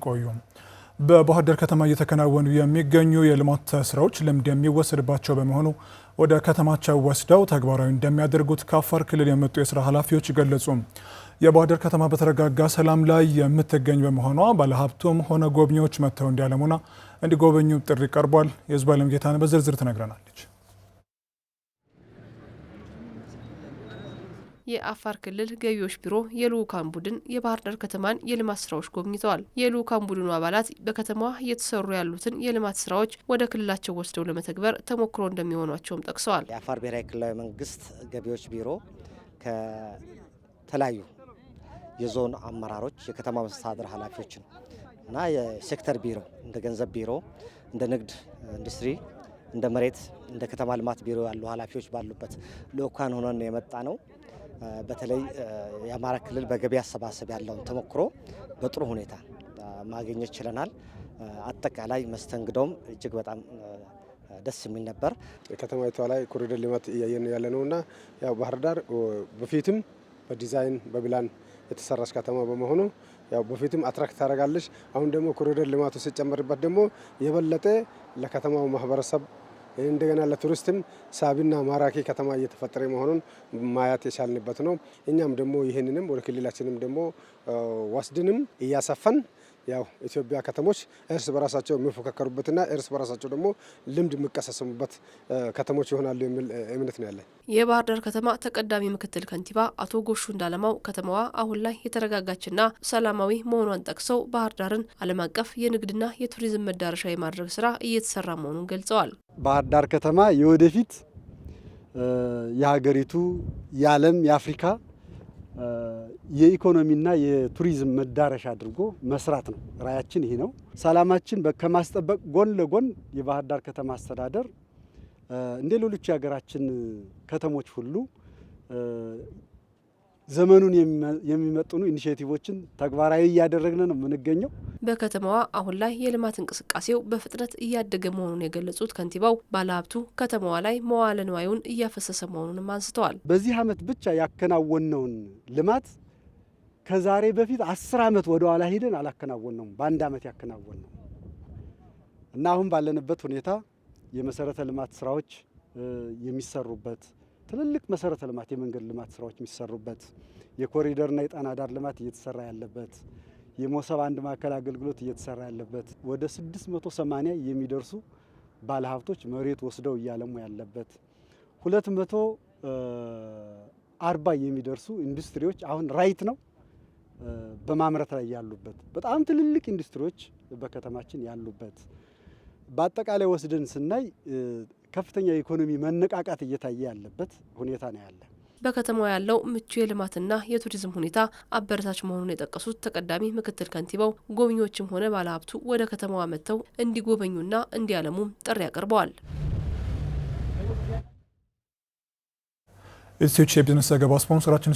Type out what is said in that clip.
ቆዩ በባህር ዳር ከተማ እየተከናወኑ የሚገኙ የልማት ስራዎች ልምድ የሚወሰድባቸው በመሆኑ ወደ ከተማቸው ወስደው ተግባራዊ እንደሚያደርጉት ከአፋር ክልል የመጡ የስራ ኃላፊዎች ገለጹ። የባህር ዳር ከተማ በተረጋጋ ሰላም ላይ የምትገኝ በመሆኗ ባለሀብቱም ሆነ ጎብኚዎች መጥተው እንዲያለሙና እንዲጎበኙ ጥሪ ቀርቧል። የህዝብ ዓለም ጌታን በዝርዝር ትነግረናለች። የአፋር ክልል ገቢዎች ቢሮ የልኡካን ቡድን የባህር ዳር ከተማን የልማት ስራዎች ጎብኝተዋል። የልኡካን ቡድኑ አባላት በከተማዋ እየተሰሩ ያሉትን የልማት ስራዎች ወደ ክልላቸው ወስደው ለመተግበር ተሞክሮ እንደሚሆኗቸውም ጠቅሰዋል። የአፋር ብሔራዊ ክልላዊ መንግስት ገቢዎች ቢሮ ከተለያዩ የዞን አመራሮች፣ የከተማ መስተዳድር ኃላፊዎችን እና የሴክተር ቢሮ እንደ ገንዘብ ቢሮ፣ እንደ ንግድ ኢንዱስትሪ፣ እንደ መሬት፣ እንደ ከተማ ልማት ቢሮ ያሉ ኃላፊዎች ባሉበት ልኡካን ሆነን የመጣ ነው። በተለይ የአማራ ክልል በገቢ አሰባሰብ ያለውን ተሞክሮ በጥሩ ሁኔታ ማግኘት ችለናል። አጠቃላይ መስተንግዶም እጅግ በጣም ደስ የሚል ነበር። ከተማይቷ ላይ ኮሪደር ልማት እያየን ያለ ነውና ያው ባህር ዳር በፊትም በዲዛይን በፕላን የተሰራች ከተማ በመሆኑ ያው በፊትም አትራክት ታደርጋለች። አሁን ደግሞ ኮሪደር ልማቱ ሲጨመርበት ደግሞ የበለጠ ለከተማው ማህበረሰብ እንደገና ለቱሪስትም ሳቢና ማራኪ ከተማ እየተፈጠረ መሆኑን ማየት የቻልንበት ነው። እኛም ደግሞ ይህንንም ወደ ክልላችንም ደግሞ ወስድንም እያሰፈን ያው ኢትዮጵያ ከተሞች እርስ በራሳቸው የሚፎካከሩበትና እርስ በራሳቸው ደግሞ ልምድ የሚቀሰሙበት ከተሞች ይሆናሉ የሚል እምነት ነው ያለን። የባህር ዳር ከተማ ተቀዳሚ ምክትል ከንቲባ አቶ ጎሹ እንዳለማው ከተማዋ አሁን ላይ የተረጋጋችና ሰላማዊ መሆኗን ጠቅሰው ባህር ዳርን ዓለም አቀፍ የንግድና የቱሪዝም መዳረሻ የማድረግ ስራ እየተሰራ መሆኑን ገልጸዋል። ባህር ዳር ከተማ የወደፊት የሀገሪቱ የዓለም የአፍሪካ የኢኮኖሚና የቱሪዝም መዳረሻ አድርጎ መስራት ነው። ራዕያችን ይሄ ነው። ሰላማችን ከማስጠበቅ ጎን ለጎን የባህር ዳር ከተማ አስተዳደር እንደ ሌሎች የሀገራችን ከተሞች ሁሉ ዘመኑን የሚመጥኑ ኢኒሼቲቮችን ተግባራዊ እያደረግን ነው የምንገኘው። በከተማዋ አሁን ላይ የልማት እንቅስቃሴው በፍጥነት እያደገ መሆኑን የገለጹት ከንቲባው ባለሀብቱ ከተማዋ ላይ መዋለ ንዋዩን እያፈሰሰ መሆኑንም አንስተዋል። በዚህ ዓመት ብቻ ያከናወነውን ልማት ከዛሬ በፊት 10 ዓመት ወደ ኋላ ሄደን አላከናወነውም። በአንድ ዓመት ያከናወነው እና አሁን ባለንበት ሁኔታ የመሰረተ ልማት ስራዎች የሚሰሩበት ትልልቅ መሰረተ ልማት የመንገድ ልማት ስራዎች የሚሰሩበት የኮሪደርና የጣና ዳር ልማት እየተሰራ ያለበት የሞሰብ አንድ ማዕከል አገልግሎት እየተሰራ ያለበት ወደ 680 የሚደርሱ ባለሀብቶች መሬት ወስደው እያለሙ ያለበት 240 የሚደርሱ ኢንዱስትሪዎች አሁን ራይት ነው በማምረት ላይ ያሉበት በጣም ትልልቅ ኢንዱስትሪዎች በከተማችን ያሉበት በአጠቃላይ ወስደን ስናይ ከፍተኛ የኢኮኖሚ መነቃቃት እየታየ ያለበት ሁኔታ ነው ያለ። በከተማው ያለው ምቹ የልማትና የቱሪዝም ሁኔታ አበረታች መሆኑን የጠቀሱት ተቀዳሚ ምክትል ከንቲባው ጎብኚዎችም ሆነ ባለሀብቱ ወደ ከተማዋ መጥተው እንዲጎበኙና እንዲያለሙም ጥሪ አቅርበዋል። ኢትዮጵያ ቢዝነስ ዘገባ ስፖንሰራችን